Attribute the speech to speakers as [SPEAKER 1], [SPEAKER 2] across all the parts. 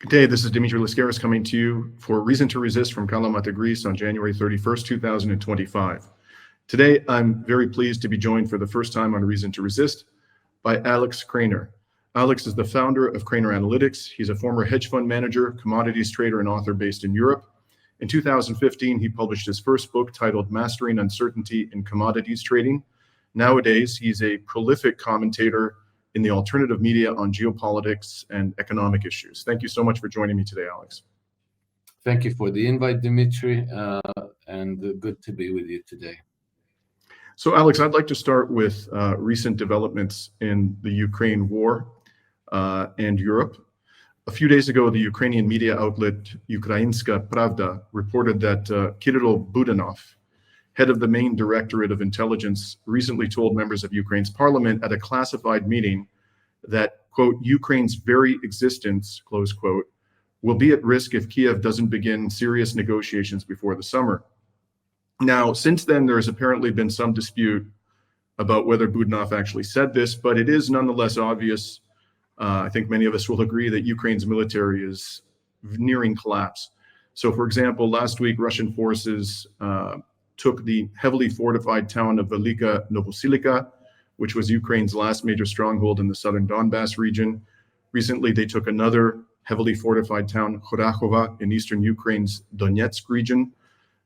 [SPEAKER 1] Good day, this is Dimitri Lascaris coming to you for Reason to Resist from Kalamata, Greece on January 31st, 2025. Today, I'm very pleased to be joined for the first time on Reason to Resist by Alex Krainer. Alex is the founder of Krainer Analytics. He's a former hedge fund manager, commodities trader, and author based in Europe. In 2015, he published his first book titled Mastering Uncertainty in Commodities Trading. Nowadays, he's a prolific commentator in the alternative media on geopolitics and economic issues. Thank you so much for joining me today, Alex.
[SPEAKER 2] Thank you for the invite, Dimitri, and good to be with you today.
[SPEAKER 1] So, Alex, I'd like to start with recent developments in the Ukraine war and Europe. A few days ago, the Ukrainian media outlet Ukrainska Pravda reported that Kirill Budanov, head of the main directorate of intelligence, recently told members of Ukraine's parliament at a classified meeting that, quote, Ukraine's very existence, close quote, will be at risk if Kiev doesn't begin serious negotiations before the summer. Now, since then, there has apparently been some dispute about whether Budanov actually said this, but it is nonetheless obvious, I think many of us will agree, that Ukraine's military is nearing collapse. So, for example, last week, Russian forces took the heavily fortified town of Velika Novosilica, which was Ukraine's last major stronghold in the southern Donbass region. Recently, they took another heavily fortified town, Khorakhova, in eastern Ukraine's Donetsk region.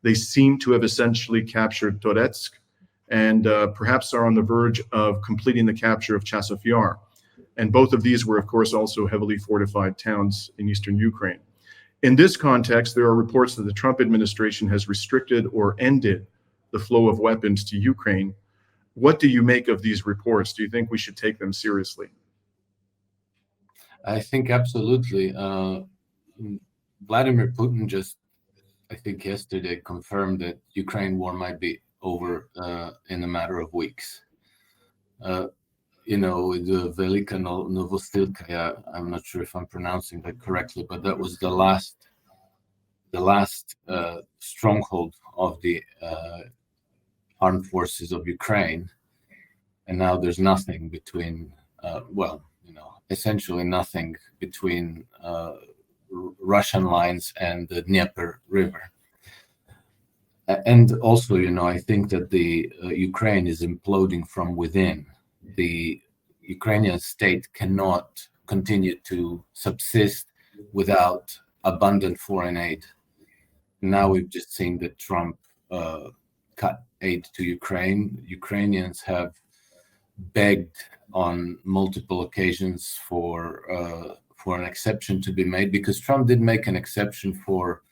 [SPEAKER 1] They seem to have essentially captured Toretsk and perhaps are on the verge of completing the capture of Chasiv Yar. And both of these were, of course, also heavily fortified towns in eastern Ukraine. In this context, there are reports that the Trump administration has restricted or ended the flow of weapons to Ukraine. What do you make of these reports? Do you think we should take them seriously?
[SPEAKER 2] I think absolutely. Vladimir Putin just, I think yesterday, confirmed that Ukraine war might be over in a matter of weeks. The Velika Novostilka, I'm not sure if I'm pronouncing that correctly, but that was the last stronghold of the armed forces of Ukraine, and now there's nothing between. Essentially nothing between Russian lines and the Dnieper River. And also, I think that the Ukraine is imploding from within. The Ukrainian state cannot continue to subsist without abundant foreign aid. Now we've just seen that Trump cut aid to Ukraine. Ukrainians have begged on multiple occasions for an exception to be made, because Trump did make an exception for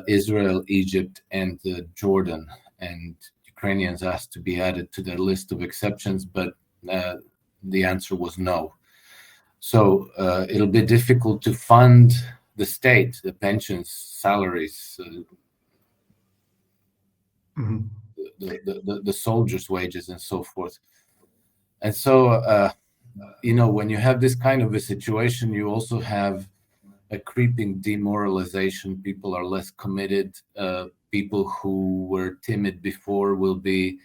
[SPEAKER 2] Israel, Egypt, and Jordan, and Ukrainians asked to be added to their list of exceptions, but the answer was no. So it'll be difficult to fund the state, the pensions, salaries, the soldiers' wages, and so forth. And so, when you have this kind of a situation, you also have a creeping demoralization. People are less committed. People who were timid before will be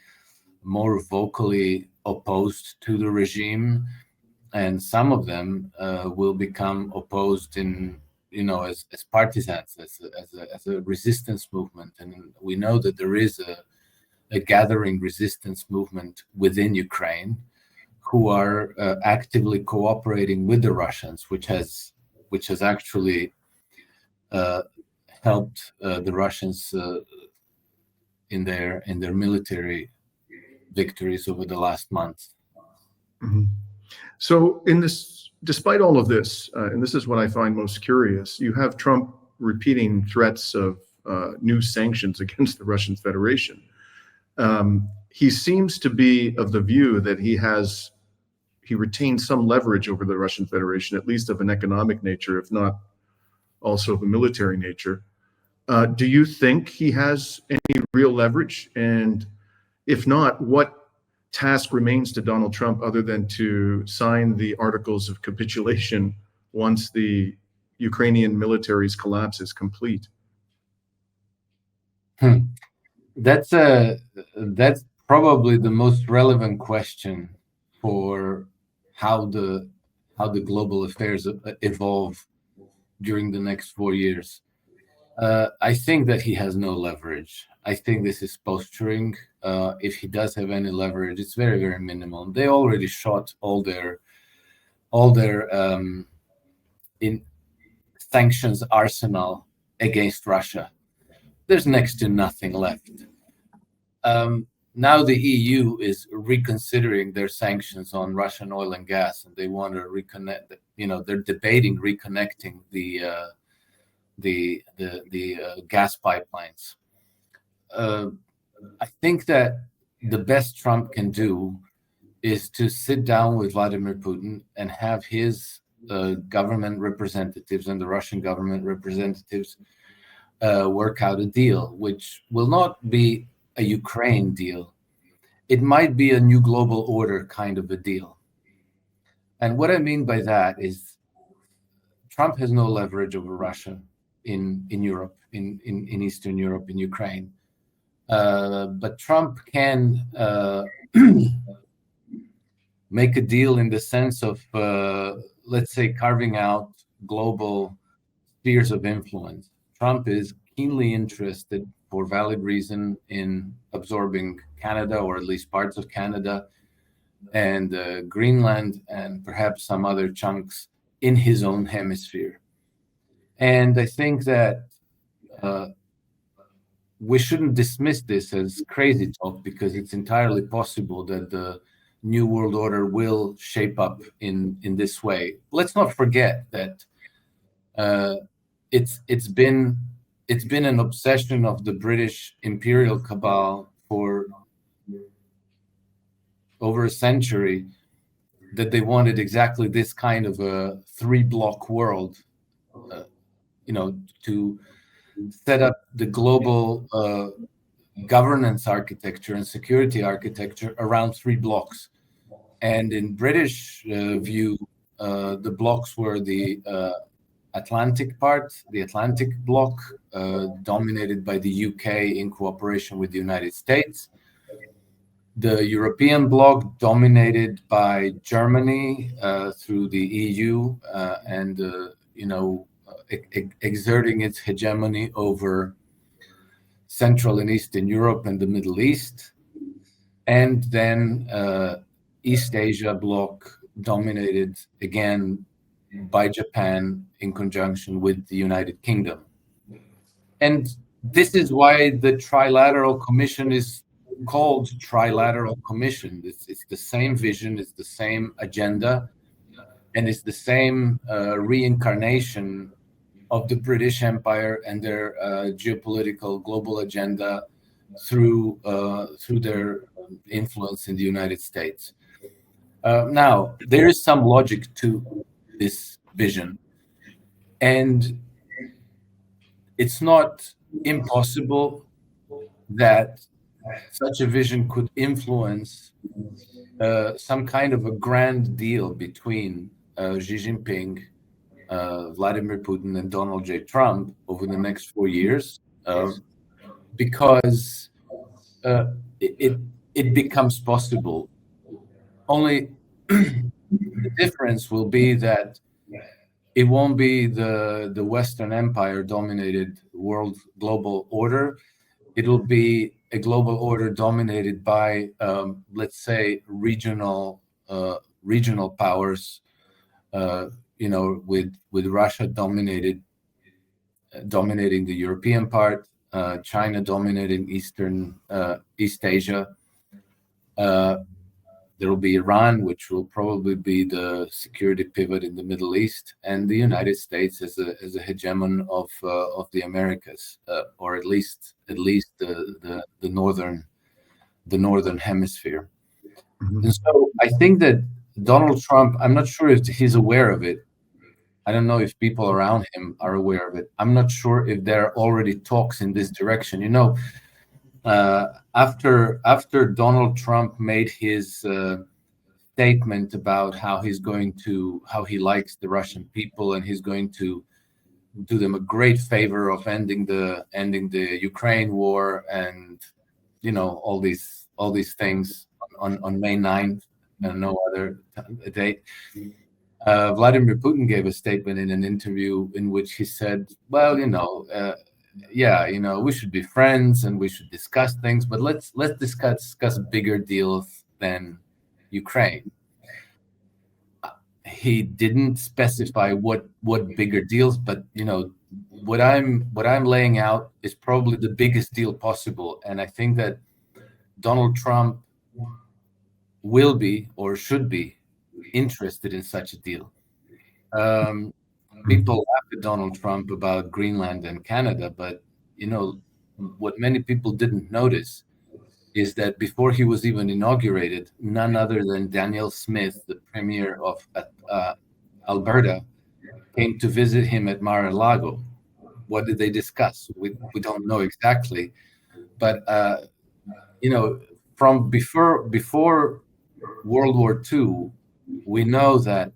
[SPEAKER 2] more vocally opposed to the regime, and some of them will become opposed as partisans, as a resistance movement. And we know that there is a gathering resistance movement within Ukraine who are actively cooperating with the Russians, which has actually helped the Russians in their military victories over the last month.
[SPEAKER 1] Mm-hmm. So despite all of this, and this is what I find most curious, you have Trump repeating threats of new sanctions against the Russian Federation. He seems to be of the view that he retains some leverage over the Russian Federation, at least of an economic nature, if not also of a military nature. Do you think he has any real leverage? And if not, what task remains to Donald Trump other than to sign the articles of capitulation once the Ukrainian military's collapse is complete?
[SPEAKER 2] That's probably the most relevant question for how the global affairs evolve during the next 4 years. I think that he has no leverage. I think this is posturing. If he does have any leverage, it's very, very minimal. They already shot all their in sanctions arsenal against Russia. There's next to nothing left. Now the EU is reconsidering their sanctions on Russian oil and gas, and they want to reconnect. They're debating reconnecting the gas pipelines. I think that the best Trump can do is to sit down with Vladimir Putin and have his government representatives and the Russian government representatives work out a deal, which will not be a Ukraine deal. It might be a new global order kind of a deal. And what I mean by that is Trump has no leverage over Russia in Europe, in Eastern Europe, in Ukraine. But Trump can make a deal in the sense of, let's say, carving out global spheres of influence. Trump is keenly interested, for valid reason, in absorbing Canada, or at least parts of Canada, and Greenland, and perhaps some other chunks in his own hemisphere. And I think that we shouldn't dismiss this as crazy talk, because it's entirely possible that the new world order will shape up in this way. Let's not forget that it's been an obsession of the British imperial cabal for over a century that they wanted exactly this kind of a three-block world, to set up the global governance architecture and security architecture around 3 blocks. And in British view, the blocks were the Atlantic part, the Atlantic bloc, dominated by the UK in cooperation with the United States. The European bloc, dominated by Germany through the EU, and exerting its hegemony over Central and Eastern Europe and the Middle East. And then East Asia bloc, dominated again by Japan in conjunction with the United Kingdom. And this is why the Trilateral Commission is called Trilateral Commission. It's the same vision, it's the same agenda, and it's the same reincarnation of the British Empire and their geopolitical global agenda through their influence in the United States. Now, there is some logic to this vision, and it's not impossible that such a vision could influence some kind of a grand deal between Xi Jinping, Vladimir Putin, and Donald J. Trump over the next 4 years, because it becomes possible. Only the difference will be that it won't be the Western Empire dominated world global order. It'll be a global order dominated by, let's say, regional powers. With Russia dominating the European part, China dominating East Asia. There will be Iran, which will probably be the security pivot in the Middle East, and the United States as a hegemon of the Americas, or at least the northern hemisphere. Mm-hmm. And so I think that Donald Trump, I'm not sure if he's aware of it. I don't know if people around him are aware of it. I'm not sure if there are already talks in this direction. After Donald Trump made his statement about how he likes the Russian people, and he's going to do them a great favor of ending the Ukraine war, and all these things on May 9th, and no other date. Vladimir Putin gave a statement in an interview in which he said, well, we should be friends and we should discuss things, but let's discuss bigger deals than Ukraine. He didn't specify what bigger deals, but what I'm laying out is probably the biggest deal possible, and I think that Donald Trump will be or should be interested in such a deal. People laugh at Donald Trump about Greenland and Canada, but what many people didn't notice is that before he was even inaugurated, none other than Daniel Smith, the premier of Alberta, came to visit him at Mar-a-Lago. What did they discuss? We don't know exactly, but from before World War II, we know that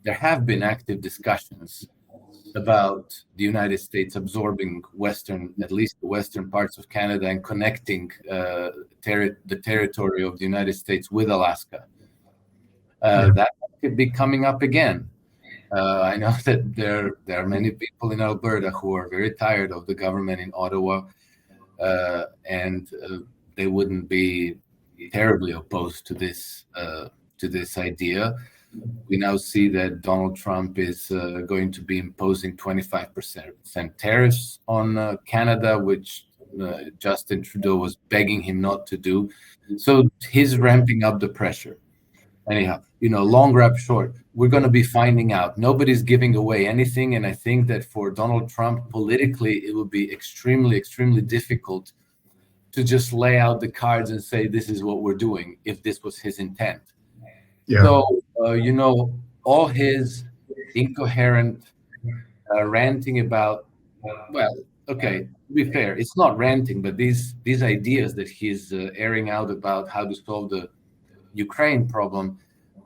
[SPEAKER 2] there have been active discussions about the United States absorbing at least the western parts of Canada and connecting the territory of the United States with Alaska. That could be coming up again. I know that there are many people in Alberta who are very tired of the government in Ottawa, and they wouldn't be terribly opposed to this idea. We now see that Donald Trump is going to be imposing 25% tariffs on Canada, which Justin Trudeau was begging him not to do. So he's ramping up the pressure. Anyhow, long rap short, we're going to be finding out. Nobody's giving away anything, and I think that for Donald Trump politically, it would be extremely, extremely difficult to just lay out the cards and say this is what we're doing if this was his intent. Yeah. So, all his incoherent ranting about, to be fair, it's not ranting, but these ideas that he's airing out about how to solve the Ukraine problem,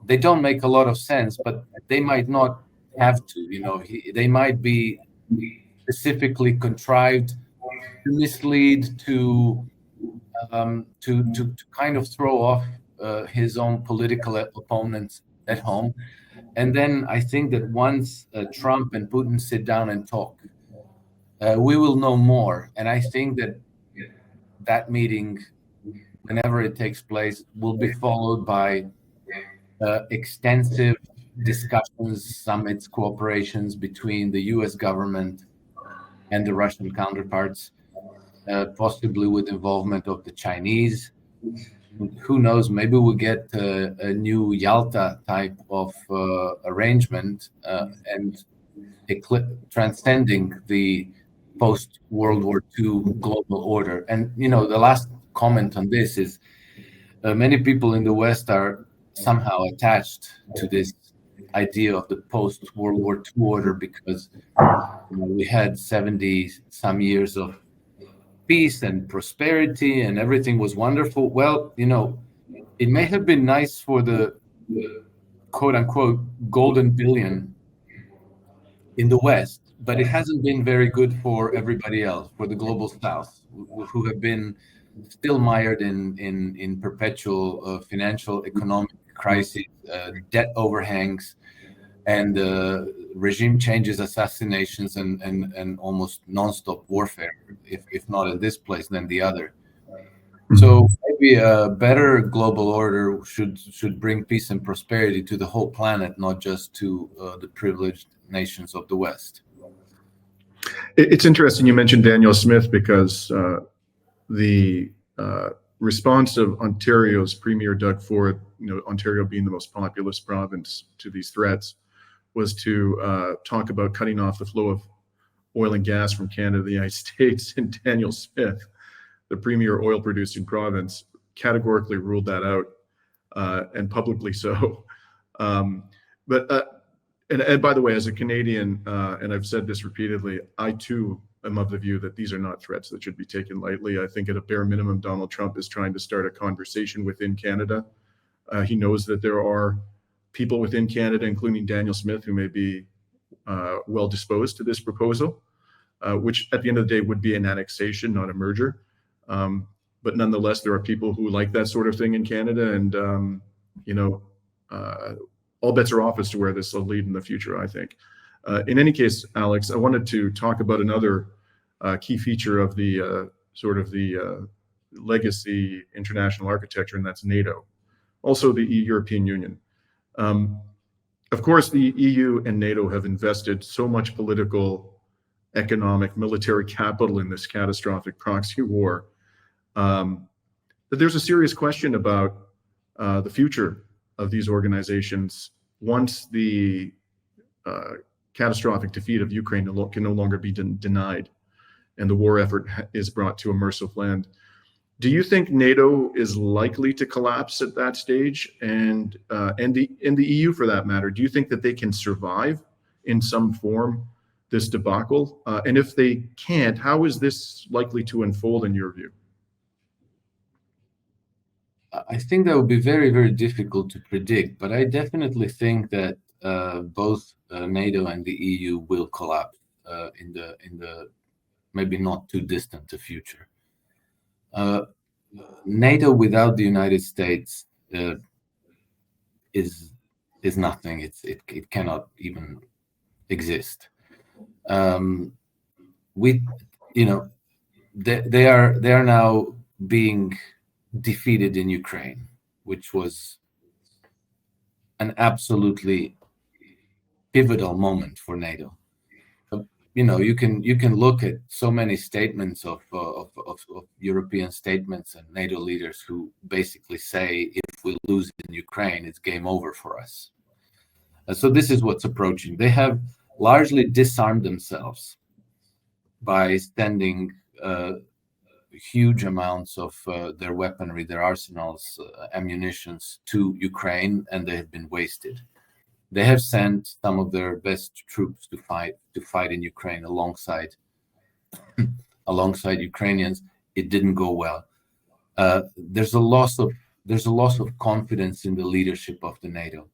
[SPEAKER 2] they don't make a lot of sense, but they might not have to, they might be specifically contrived to mislead, to kind of throw off his own political opponents at home. And then I think that once Trump and Putin sit down and talk, we will know more. And I think that meeting, whenever it takes place, will be followed by extensive discussions, summits, cooperations between the US government and the Russian counterparts, possibly with involvement of the Chinese. Who knows, maybe we'll get a new Yalta type of arrangement and transcending the post-World War II global order. And, the last comment on this is many people in the West are somehow attached to this idea of the post-World War II order because we had 70-some years of peace and prosperity and everything was wonderful. Well, it may have been nice for the quote-unquote golden billion in the West, but it hasn't been very good for everybody else, for the global South, who have been still mired in perpetual financial economic crisis, debt overhangs, and regime changes, assassinations, and almost nonstop warfare, if not in this place, then the other. So maybe a better global order should bring peace and prosperity to the whole planet, not just to the privileged nations of the West.
[SPEAKER 1] It's interesting you mentioned Daniel Smith because the response of Ontario's Premier Doug Ford, Ontario being the most populous province to these threats, was to talk about cutting off the flow of oil and gas from Canada to the United States. And Daniel Smith, the premier oil-producing province, categorically ruled that out, and publicly so. And by the way, as a Canadian, and I've said this repeatedly, I too am of the view that these are not threats that should be taken lightly. I think at a bare minimum, Donald Trump is trying to start a conversation within Canada. He knows that there are people within Canada, including Daniel Smith, who may be well disposed to this proposal, which at the end of the day would be an annexation, not a merger. But nonetheless, there are people who like that sort of thing in Canada, and all bets are off as to where this will lead in the future, I think. In any case, Alex, I wanted to talk about another key feature of the sort of the legacy international architecture, and that's NATO, also the European Union. Of course, the EU and NATO have invested so much political, economic, military capital in this catastrophic proxy war that there's a serious question about the future of these organizations once the catastrophic defeat of Ukraine can no longer be denied and the war effort is brought to a merciful end. Do you think NATO is likely to collapse at that stage, and the EU for that matter? Do you think that they can survive in some form this debacle? And if they can't, how is this likely to unfold in your view?
[SPEAKER 2] I think that would be very, very difficult to predict, but I definitely think that both NATO and the EU will collapse in the maybe not too distant a future. NATO without the United States is nothing. It cannot even exist. They are now being defeated in Ukraine, which was an absolutely pivotal moment for NATO. You can look at so many statements of European statements and NATO leaders who basically say, if we lose in Ukraine, it's game over for us. So this is what's approaching. They have largely disarmed themselves by sending huge amounts of their weaponry, their arsenals, ammunitions to Ukraine, and they have been wasted. They have sent some of their best troops to fight in Ukraine alongside Ukrainians. It didn't go well. There's a loss of confidence in the leadership of the NATO.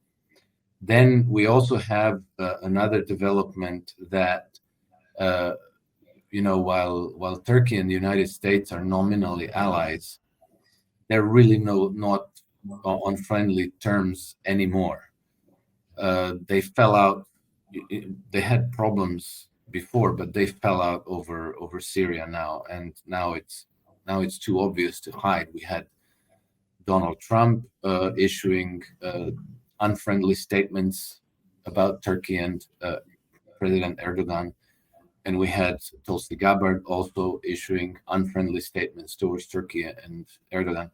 [SPEAKER 2] Then we also have another development that while Turkey and the United States are nominally allies, they're really not on friendly terms anymore. They fell out. They had problems before, but they fell out over Syria now, and now it's too obvious to hide. We had Donald Trump issuing unfriendly statements about Turkey and President Erdogan, and we had Tulsi Gabbard also issuing unfriendly statements towards Turkey and Erdogan.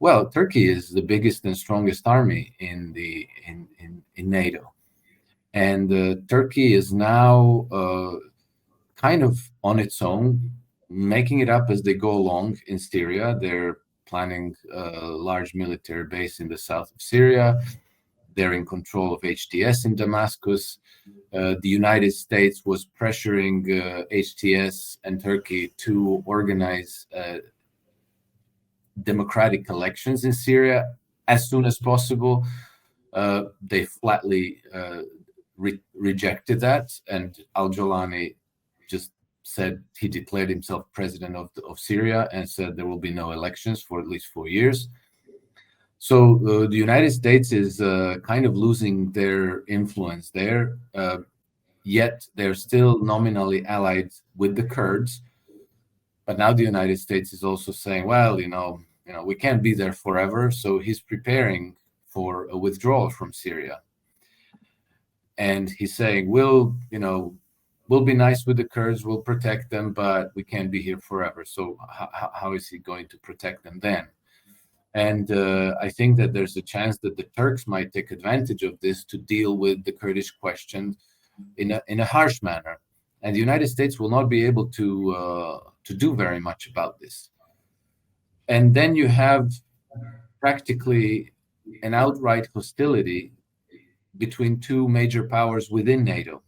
[SPEAKER 2] Well, Turkey is the biggest and strongest army in NATO, and Turkey is now kind of on its own, making it up as they go along in Syria. They're planning a large military base in the south of Syria. They're in control of HTS in Damascus. The United States was pressuring HTS and Turkey to organize democratic elections in Syria as soon as possible. They flatly rejected that, and al-Jolani just said he declared himself president of Syria and said there will be no elections for at least 4 years. So the United States is kind of losing their influence there, yet they're still nominally allied with the Kurds. But now the United States is also saying, well, we can't be there forever. So he's preparing for a withdrawal from Syria. And he's saying, we'll be nice with the Kurds, we'll protect them, but we can't be here forever. So how is he going to protect them then? And I think that there's a chance that the Turks might take advantage of this to deal with the Kurdish question in a harsh manner. And the United States will not be able to do very much about this. And then you have practically an outright hostility between two major powers within NATO.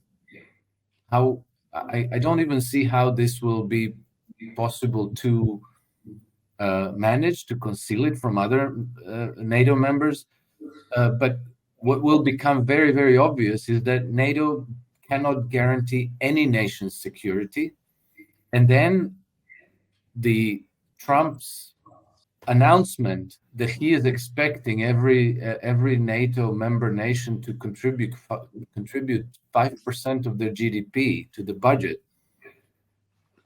[SPEAKER 2] I don't even see how this will be possible to manage to conceal it from other NATO members. But what will become very, very obvious is that NATO cannot guarantee any nation's security. And then the Trump's announcement that he is expecting every NATO member nation to contribute 5% of their GDP to the budget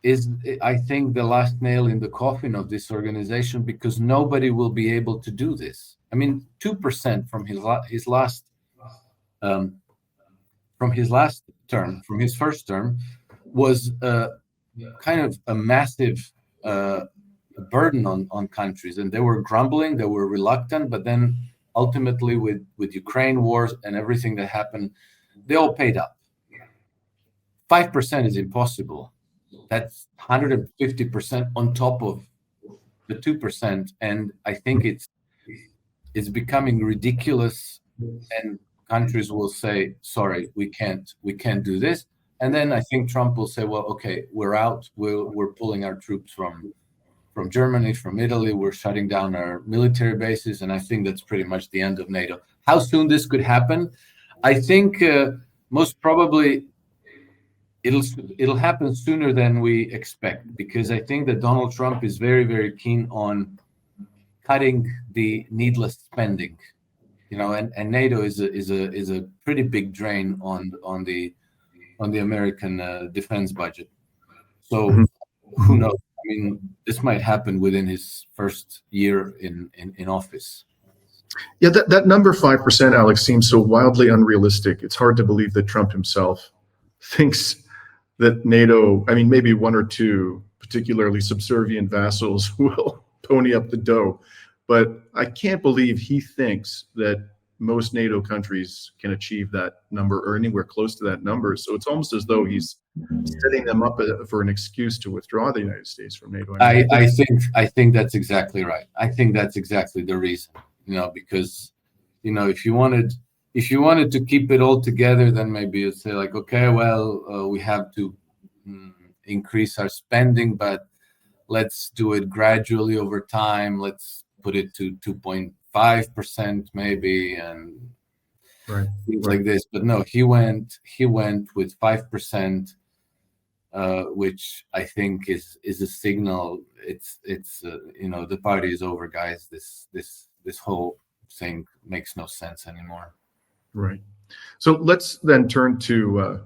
[SPEAKER 2] is, I think, the last nail in the coffin of this organization, because nobody will be able to do this. I mean, 2% from his last term, from his first term, was kind of a massive burden on countries, and they were grumbling, they were reluctant, but then ultimately with Ukraine wars and everything that happened, they all paid up. 5% is impossible. That's 150% on top of the 2%, and I think it's becoming ridiculous, and countries will say, sorry, we can't do this. And then I think Trump will say, well, okay, we're out, we're pulling our troops from Germany, from Italy, we're shutting down our military bases, and I think that's pretty much the end of NATO. How soon this could happen? I think most probably it'll happen sooner than we expect, because I think that Donald Trump is very, very keen on cutting the needless spending, and NATO is a pretty big drain on the American defense budget. So who knows? I mean, this might happen within his first year in office.
[SPEAKER 1] Yeah, that number 5%, Alex, seems so wildly unrealistic. It's hard to believe that Trump himself thinks that NATO, I mean, maybe one or two particularly subservient vassals will pony up the dough. But I can't believe he thinks that most NATO countries can achieve that number or anywhere close to that number. So it's almost as though he's setting them up for an excuse to withdraw the United States from NATO.
[SPEAKER 2] I think that's exactly right. I think that's exactly the reason. Because if you wanted to keep it all together, then maybe you'd say like, okay, well, we have to increase our spending, but let's do it gradually over time. Let's put it to 2.5% maybe, and things like this. But no, he went with 5%, which I think is a signal. It's the party is over, guys. This whole thing makes no sense anymore.
[SPEAKER 1] Right. So let's then turn to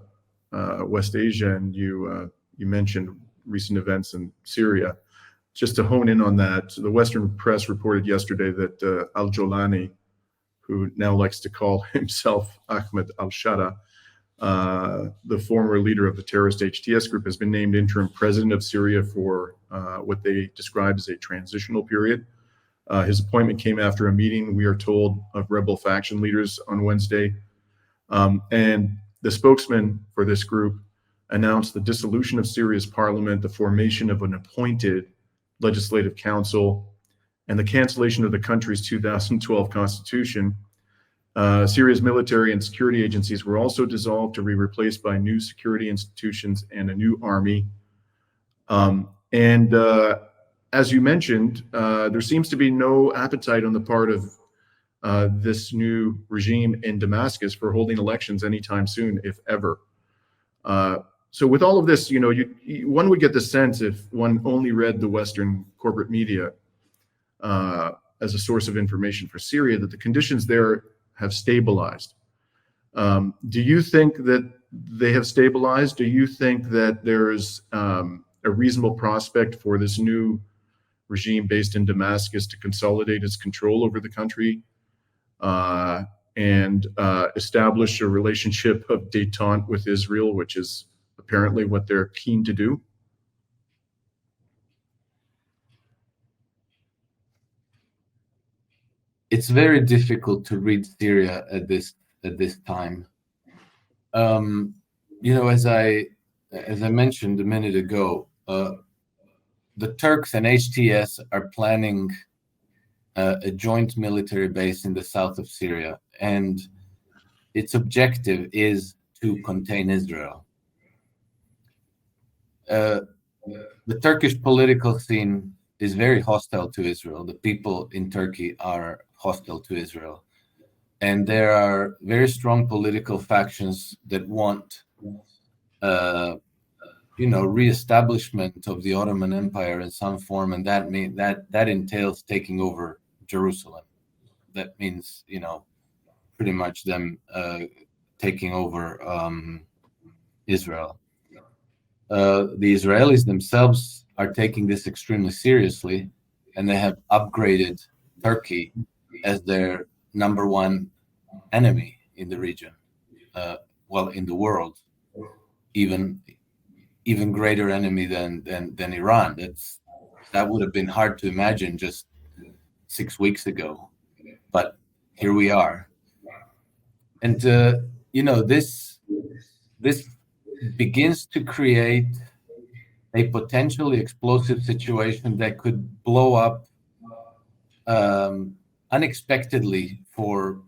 [SPEAKER 1] West Asia, and you mentioned recent events in Syria. Just to hone in on that, the Western press reported yesterday that al-Jolani, who now likes to call himself Ahmed al-Shara, the former leader of the terrorist HTS group, has been named interim president of Syria for what they describe as a transitional period. His appointment came after a meeting, we are told, of rebel faction leaders on Wednesday. And the spokesman for this group announced the dissolution of Syria's parliament, the formation of an appointed legislative council, and the cancellation of the country's 2012 constitution. Syria's military and security agencies were also dissolved to be replaced by new security institutions and a new army. As you mentioned, there seems to be no appetite on the part of this new regime in Damascus for holding elections anytime soon, if ever. So with all of this, one would get the sense, if one only read the Western corporate media as a source of information for Syria, that the conditions there have stabilized. Do you think that they have stabilized? Do you think that there's a reasonable prospect for this new regime based in Damascus to consolidate its control over the country and establish a relationship of détente with Israel, which is apparently what they're keen to do?
[SPEAKER 2] It's very difficult to read Syria at this time. As I mentioned a minute ago, the Turks and HTS are planning a joint military base in the south of Syria, and its objective is to contain Israel. The Turkish political scene is very hostile to Israel. The people in Turkey are hostile to Israel. And there are very strong political factions that want reestablishment of the Ottoman Empire in some form, and that entails taking over Jerusalem. That means, pretty much them taking over Israel. The Israelis themselves are taking this extremely seriously, and they have upgraded Turkey as their number one enemy in the region, in the world, even greater enemy than Iran. That would have been hard to imagine just 6 weeks ago, but here we are. And this begins to create a potentially explosive situation that could blow up unexpectedly for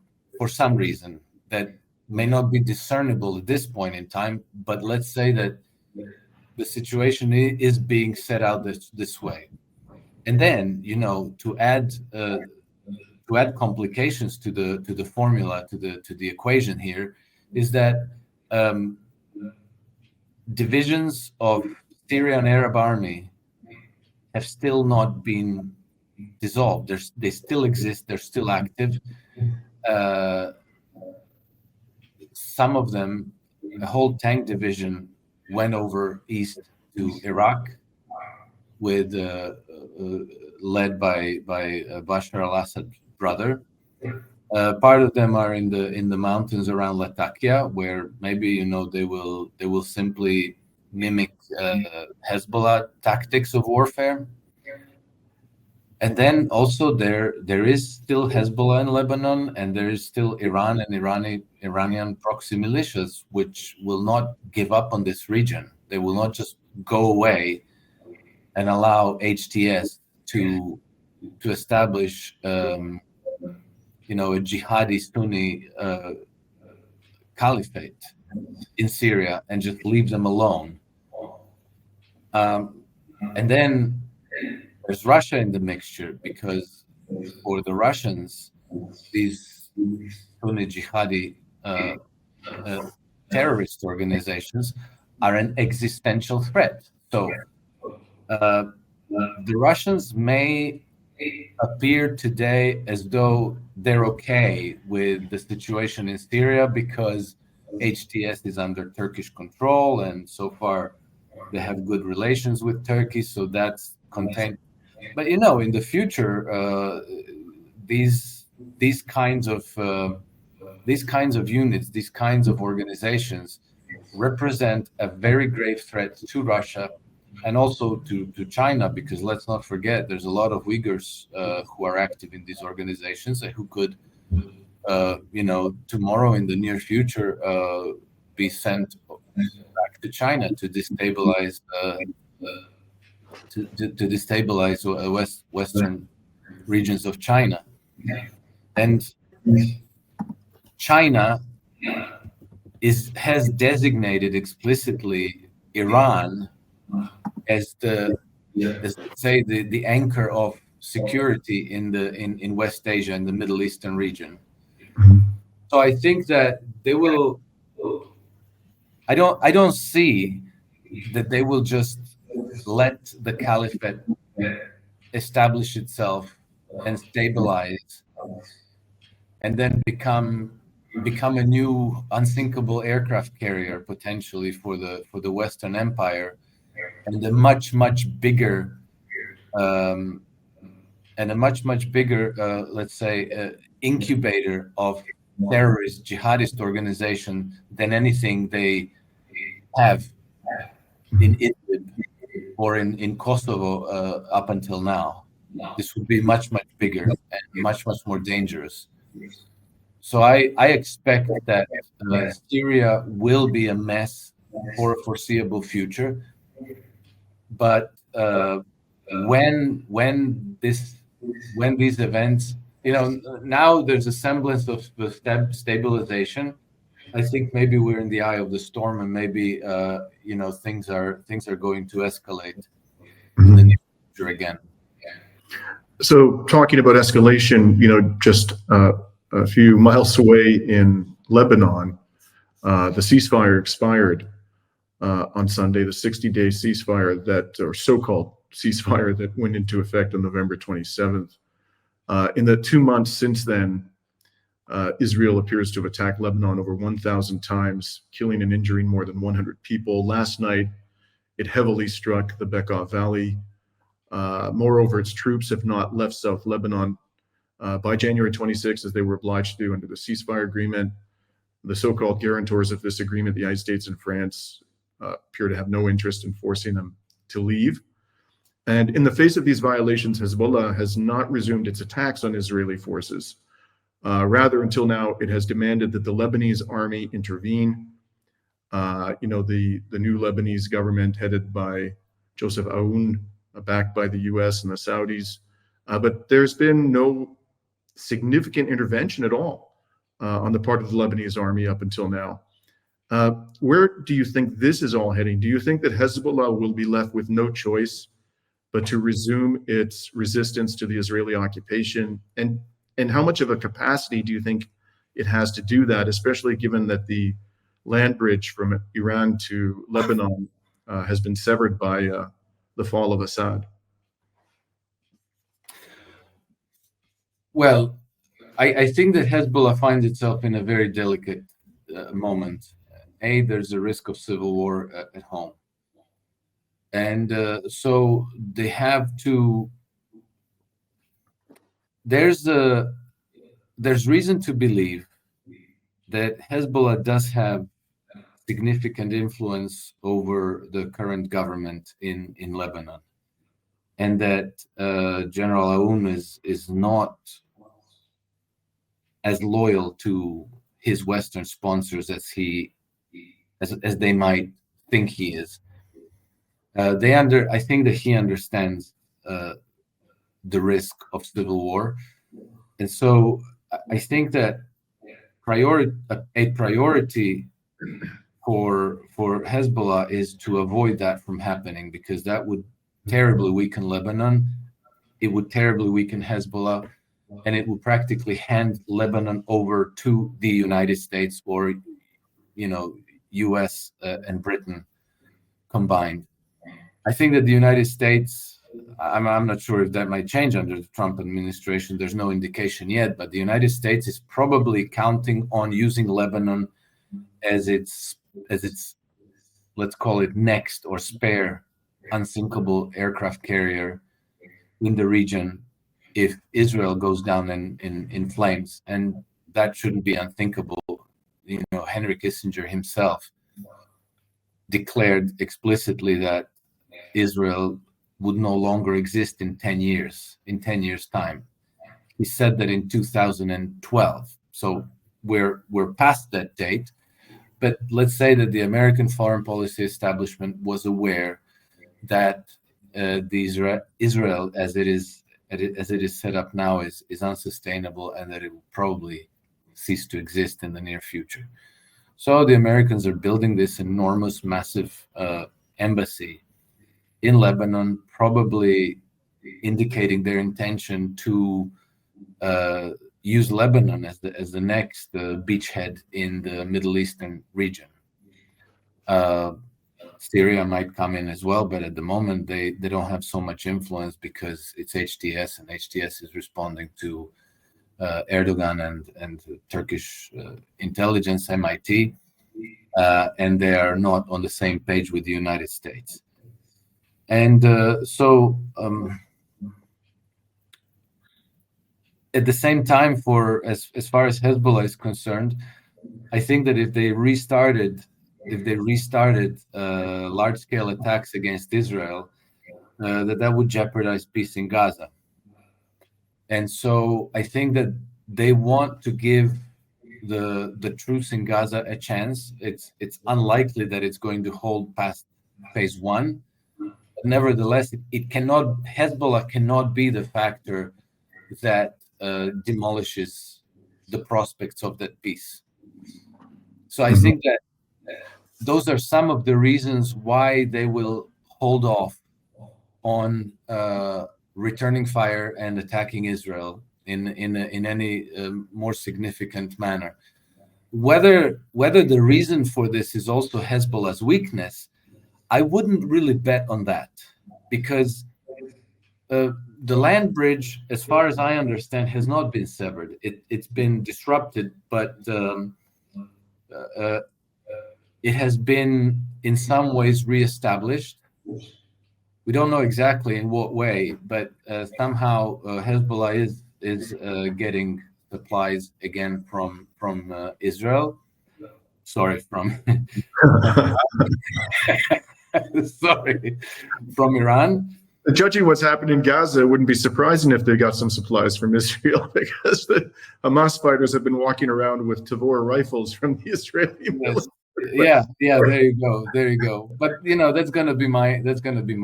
[SPEAKER 2] some reason that may not be discernible at this point in time. But let's say that the situation is being set out this way, and then to add complications to the formula, to the equation here, is that divisions of Syrian Arab army have still not been dissolved. They still exist. They're still active. Some of them, a whole tank division, went over east to Iraq, with led by Bashar al-Assad's brother. Part of them are in the mountains around Latakia, where maybe they will simply mimic Hezbollah tactics of warfare. And then also there is still Hezbollah in Lebanon, and there is still Iran and Iranian proxy militias, which will not give up on this region. They will not just go away and allow HTS to establish a jihadi Sunni caliphate in Syria and just leave them alone. And then there's Russia in the mixture, because for the Russians, these Sunni jihadi terrorist organizations are an existential threat. So the Russians may appear today as though they're okay with the situation in Syria because HTS is under Turkish control, and so far they have good relations with Turkey, so that's contained. But in the future, these kinds of units, these kinds of organizations, represent a very grave threat to Russia and also to China, because let's not forget there's a lot of Uyghurs who are active in these organizations and who could, tomorrow in the near future, be sent back to China to destabilize. To destabilize western regions of China. And China has designated explicitly Iran as the anchor of security in West Asia and the Middle Eastern region. So I think that they will. I don't see that they will just let the caliphate establish itself and stabilize, and then become a new unsinkable aircraft carrier potentially for the Western Empire, and a much bigger let's say incubator of terrorist jihadist organization than anything they have in Idlib or in Kosovo up until now. This would be much bigger and much more dangerous. So I expect that Syria will be a mess for a foreseeable future. But when these events, now there's a semblance of stabilization. I think maybe we're in the eye of the storm, and maybe things are going to escalate in the near future again.
[SPEAKER 1] So talking about escalation, just a few miles away in Lebanon, the ceasefire expired on Sunday, the 60-day ceasefire or so-called ceasefire that went into effect on November 27th. In the 2 months since then, Israel appears to have attacked Lebanon over 1,000 times, killing and injuring more than 100 people. Last night, it heavily struck the Bekaa Valley. Moreover, its troops have not left South Lebanon by January 26th, as they were obliged to do under the ceasefire agreement. The so-called guarantors of this agreement, the United States and France, appear to have no interest in forcing them to leave. And in the face of these violations, Hezbollah has not resumed its attacks on Israeli forces. Rather, until now, it has demanded that the Lebanese army intervene. The new Lebanese government, headed by Joseph Aoun, backed by the US and the Saudis. But there's been no significant intervention at all on the part of the Lebanese army up until now. Where do you think this is all heading? Do you think that Hezbollah will be left with no choice but to resume its resistance to the Israeli occupation? And how much of a capacity do you think it has to do that, especially given that the land bridge from Iran to Lebanon has been severed by the fall of Assad?
[SPEAKER 2] Well, I think that Hezbollah finds itself in a very delicate moment. There's a risk of civil war at home. And so they have to, there's reason to believe that Hezbollah does have significant influence over the current government in Lebanon, and that General Aoun is not as loyal to his Western sponsors as they might think he is. I think that he understands the risk of civil war, and so I think that a priority for Hezbollah is to avoid that from happening, because that would terribly weaken Lebanon. It would terribly weaken Hezbollah, and it would practically hand Lebanon over to the United States, or US and Britain combined. I think that the United States, I'm not sure if that might change under the Trump administration. There's no indication yet, but the United States is probably counting on using Lebanon as its let's call it next or spare unsinkable aircraft carrier in the region if Israel goes down in flames, and that shouldn't be unthinkable. Henry Kissinger himself declared explicitly that Israel would no longer exist in 10 years time. He said that in 2012. So we're past that date. But let's say that the American foreign policy establishment was aware that Israel, as it is set up now, is unsustainable, and that it will probably cease to exist in the near future. So the Americans are building this enormous, massive embassy in Lebanon, probably indicating their intention to use Lebanon as the next beachhead in the Middle Eastern region. Syria might come in as well, but at the moment they don't have so much influence because it's HTS, and HTS is responding to Erdogan and Turkish intelligence, MIT, and they are not on the same page with the United States. And at the same time, as far as Hezbollah is concerned, I think that if they restarted large-scale attacks against Israel, that would jeopardize peace in Gaza. And so I think that they want to give the troops in Gaza a chance. It's unlikely that it's going to hold past phase one. But nevertheless, Hezbollah cannot be the factor that demolishes the prospects of that peace. So I think that those are some of the reasons why they will hold off on returning fire and attacking Israel in any more significant manner. whether the reason for this is also Hezbollah's weakness, I wouldn't really bet on that, because the land bridge, as far as I understand, has not been severed. It's been disrupted, but it has been in some ways reestablished. We don't know exactly in what way, but somehow Hezbollah is getting supplies again from Israel. Sorry, from sorry, from Iran.
[SPEAKER 1] Judging what's happened in Gaza, it wouldn't be surprising if they got some supplies from Israel, because the Hamas fighters have been walking around with Tavor rifles from the Israeli military.
[SPEAKER 2] Yeah, there you go. But that's going to be minor. There's going to be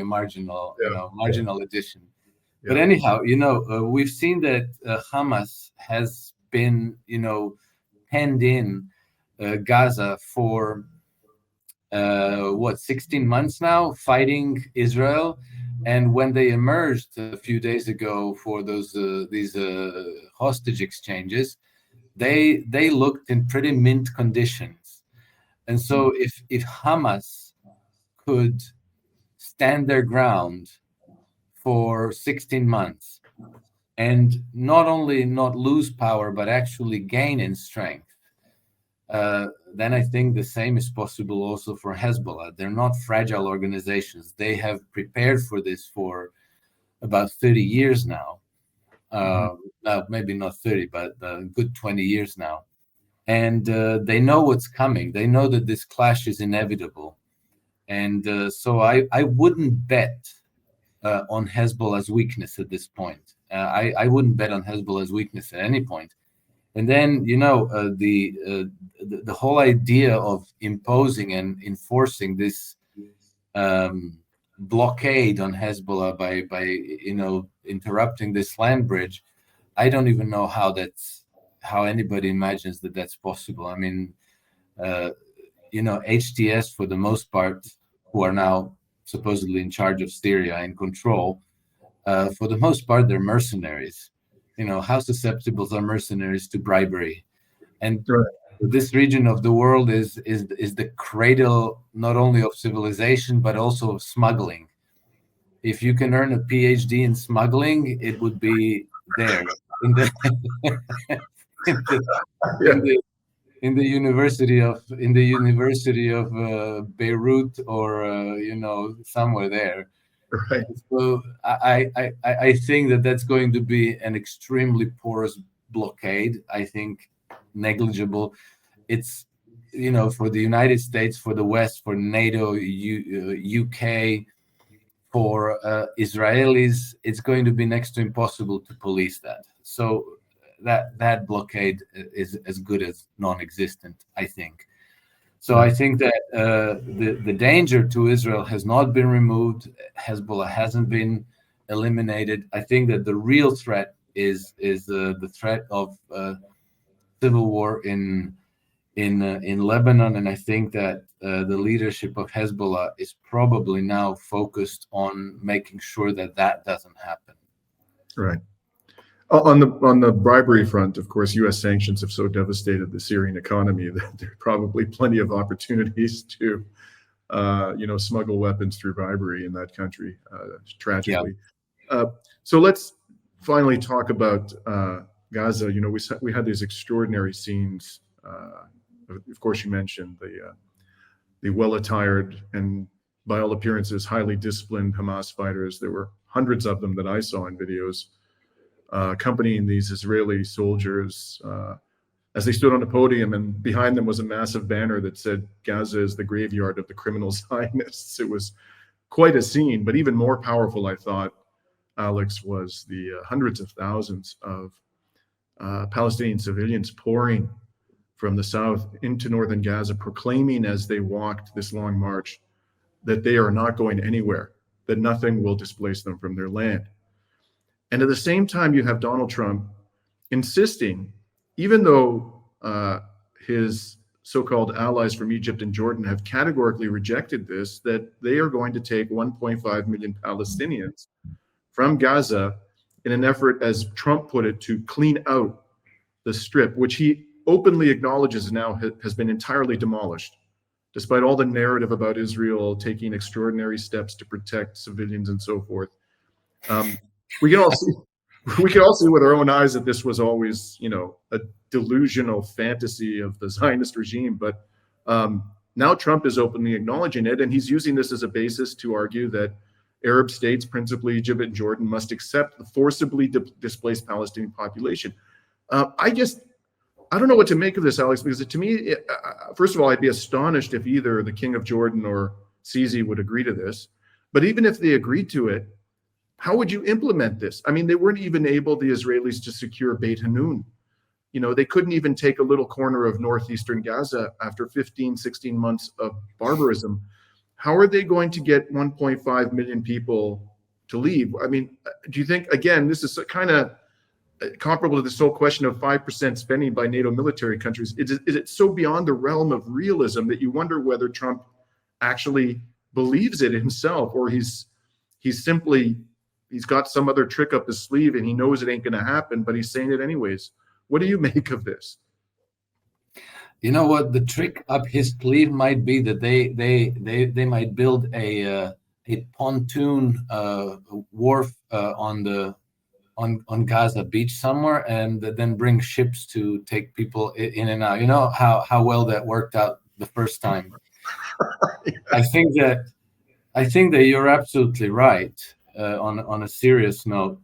[SPEAKER 2] a marginal, marginal addition. Yeah. But anyhow, we've seen that Hamas has been, penned in Gaza for 16 months now, fighting Israel. And when they emerged a few days ago for these hostage exchanges, they looked in pretty mint conditions. And so if Hamas could stand their ground for 16 months and not only not lose power, but actually gain in strength, then I think the same is possible also for Hezbollah. They're not fragile organizations. They have prepared for this for about 30 years now. Maybe not 30, but a good 20 years now. And they know what's coming. They know that this clash is inevitable. And so I wouldn't bet on Hezbollah's weakness at this point. I wouldn't bet on Hezbollah's weakness at any point. And then, the whole idea of imposing and enforcing this blockade on Hezbollah by interrupting this land bridge, I don't even know how anybody imagines that that's possible. I mean, HTS, for the most part, who are now supposedly in charge of Syria and control, for the most part, they're mercenaries. How susceptible are mercenaries to bribery? And this region of the world is the cradle not only of civilization, but also of smuggling. If you can earn a PhD in smuggling, it would be there in the University of Beirut, or somewhere there.
[SPEAKER 1] Right.
[SPEAKER 2] So I think that's going to be an extremely porous blockade. I think negligible. It's for the United States, for the West, for NATO, UK, for Israelis, it's going to be next to impossible to police that. So that blockade is as good as non-existent, I think. So I think that the danger to Israel has not been removed. Hezbollah hasn't been eliminated. I think that the real threat is the threat of civil war in Lebanon, and I think that the leadership of Hezbollah is probably now focused on making sure that doesn't happen.
[SPEAKER 1] Right. On the bribery front, of course, U.S. sanctions have so devastated the Syrian economy that there are probably plenty of opportunities to, smuggle weapons through bribery in that country, tragically. Yeah. So let's finally talk about Gaza. We had these extraordinary scenes. Of course, you mentioned the well-attired and, by all appearances, highly disciplined Hamas fighters. There were hundreds of them that I saw in videos, accompanying these Israeli soldiers as they stood on a podium, and behind them was a massive banner that said, "Gaza is the graveyard of the criminal Zionists." It was quite a scene, but even more powerful, I thought, Alex, was the hundreds of thousands of Palestinian civilians pouring from the south into northern Gaza, proclaiming as they walked this long march that they are not going anywhere, that nothing will displace them from their land. And at the same time, you have Donald Trump insisting, even though his so-called allies from Egypt and Jordan have categorically rejected this, that they are going to take 1.5 million Palestinians from Gaza in an effort, as Trump put it, to clean out the strip, which he openly acknowledges now has been entirely demolished, despite all the narrative about Israel taking extraordinary steps to protect civilians and so forth. We can all see, we can all see with our own eyes that this was always, a delusional fantasy of the Zionist regime. But now Trump is openly acknowledging it, and he's using this as a basis to argue that Arab states, principally Egypt and Jordan, must accept the forcibly displaced Palestinian population. I don't know what to make of this, Alex, because to me, first of all, I'd be astonished if either the King of Jordan or Sisi would agree to this. But even if they agreed to it, how would you implement this? I mean, they weren't even able, the Israelis, to secure Beit Hanun. They couldn't even take a little corner of northeastern Gaza after 15, 16 months of barbarism. How are they going to get 1.5 million people to leave? I mean, do you think, again, this is kind of comparable to this whole question of 5% spending by NATO military countries? Is it so beyond the realm of realism that you wonder whether Trump actually believes it himself, or he's got some other trick up his sleeve and he knows it ain't going to happen, but he's saying it anyways? What do you make of this?
[SPEAKER 2] You know what, the trick up his sleeve might be that they might build a pontoon wharf on Gaza beach somewhere, and then bring ships to take people in and out. You know how well that worked out the first time. I think that you're absolutely right. On a serious note,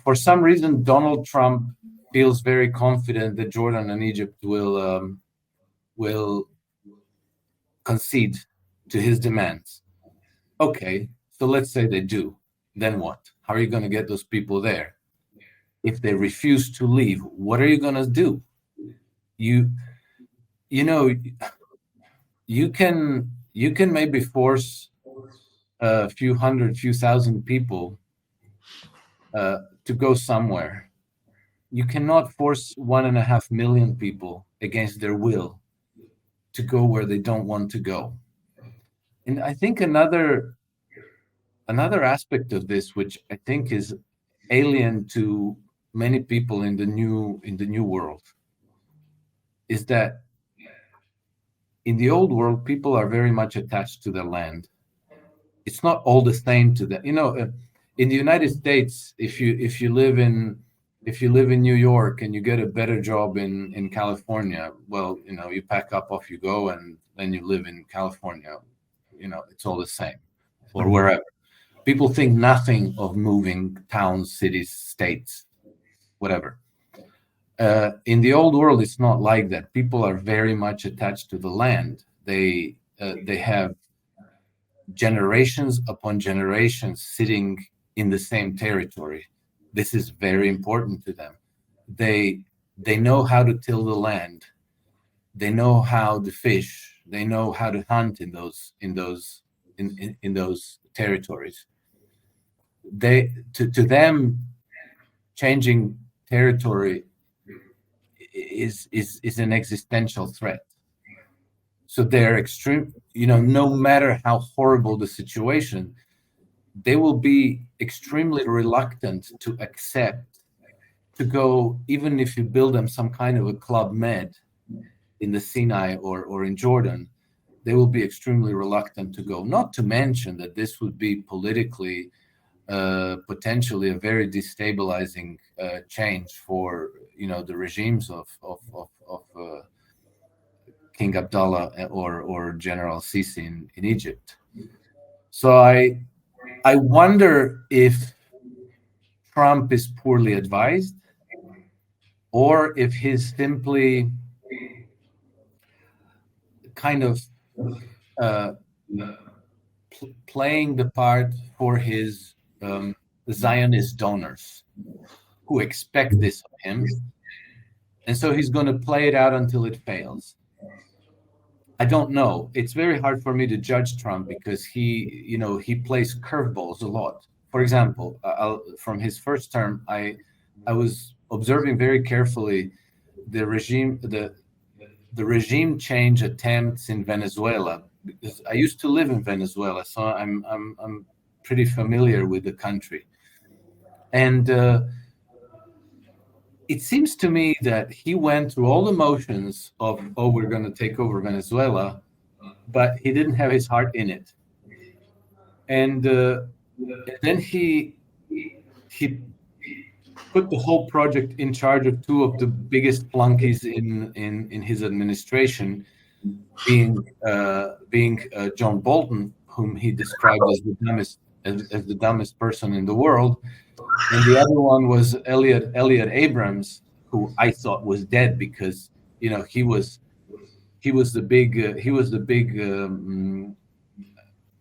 [SPEAKER 2] for some reason, Donald Trump feels very confident that Jordan and Egypt will concede to his demands. Okay, so let's say they do. Then what? How are you going to get those people there? If they refuse to leave, what are you going to do? You can maybe force a few thousand people to go somewhere. You cannot force 1.5 million people against their will to go where they don't want to go. And I think another aspect of this, which I think is alien to many people in the new world, is that in the old world, people are very much attached to their land. It's not all the same to them. In the United States, if you live in New York and you get a better job in California, well, you pack up, off you go, and then you live in California. It's all the same, or wherever. People think nothing of moving towns, cities, states, whatever. In the old world, it's not like that. People are very much attached to the land. They have generations upon generations sitting in the same territory. This is very important to them. They know how to till the land. They know how to fish. They know how to hunt in those territories. To them, changing territory is an existential threat. So they're extreme. No matter how horrible the situation, they will be extremely reluctant to accept to go, even if you build them some kind of a Club Med in the Sinai or in Jordan. They will be extremely reluctant to go. Not to mention that this would be politically potentially a very destabilizing change for the regimes of King Abdullah or General Sisi in Egypt. So I wonder if Trump is poorly advised, or if he's simply kind of playing the part for his Zionist donors who expect this of him. And so he's going to play it out until it fails. I don't know. It's very hard for me to judge Trump because he plays curveballs a lot. For example, from his first term, I was observing very carefully the regime change attempts in Venezuela, because I used to live in Venezuela, so I'm pretty familiar with the country. And it seems to me that he went through all the motions of, oh, we're going to take over Venezuela, but he didn't have his heart in it. And then he put the whole project in charge of two of the biggest flunkies in his administration, being John Bolton, whom he described as the dumbest person in the world, and the other one was Elliot Abrams, who I thought was dead because he was the big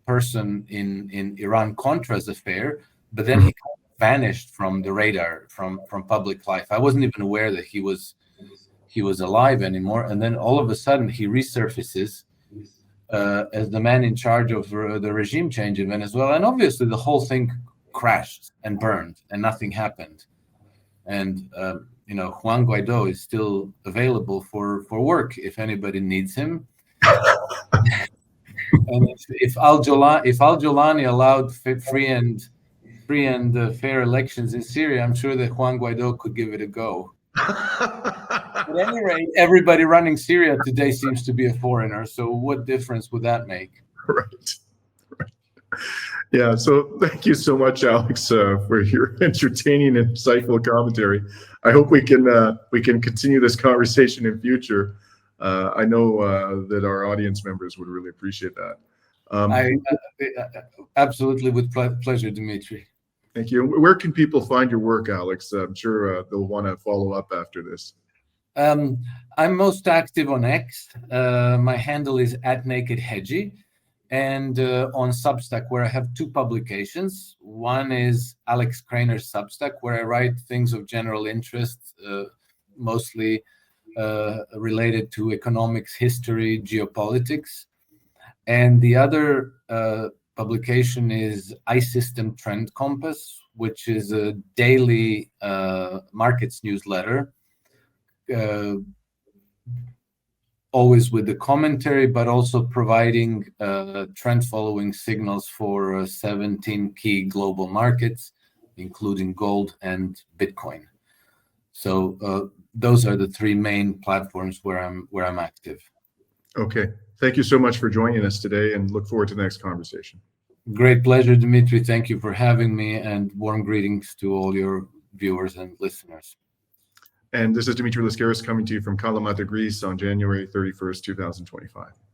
[SPEAKER 2] person in Iran-Contra's affair, but then he kind of vanished from the radar, from public life. I wasn't even aware that he was alive anymore, and then all of a sudden he resurfaces as the man in charge of the regime change in Venezuela, and obviously the whole thing crashed and burned, and nothing happened. And Juan Guaido is still available for work if anybody needs him. And if Al Jolani allowed free and fair elections in Syria, I'm sure that Juan Guaido could give it a go. At any rate, everybody running Syria today seems to be a foreigner. So what difference would that make?
[SPEAKER 1] Right. Yeah. So thank you so much, Alex, for your entertaining and insightful commentary. I hope we can continue this conversation in future. I know that our audience members would really appreciate that.
[SPEAKER 2] Absolutely, with pleasure, Dimitri.
[SPEAKER 1] Thank you. Where can people find your work, Alex? I'm sure they'll want to follow up after this.
[SPEAKER 2] I'm most active on X. My handle is @NakedHedgy, and on Substack, where I have two publications. One is Alex Krainer's Substack, where I write things of general interest, mostly related to economics, history, geopolitics. And the other publication is iSystem Trend Compass, which is a daily markets newsletter, always with the commentary, but also providing trend following signals for 17 key global markets, including gold and Bitcoin. So those are the three main platforms where I'm active.
[SPEAKER 1] Okay. Thank you so much for joining us today, and look forward to the next conversation.
[SPEAKER 2] Great pleasure, Dimitri. Thank you for having me, and warm greetings to all your viewers and listeners.
[SPEAKER 1] And this is Dimitri Lascaris coming to you from Kalamata, Greece on January 31st, 2025.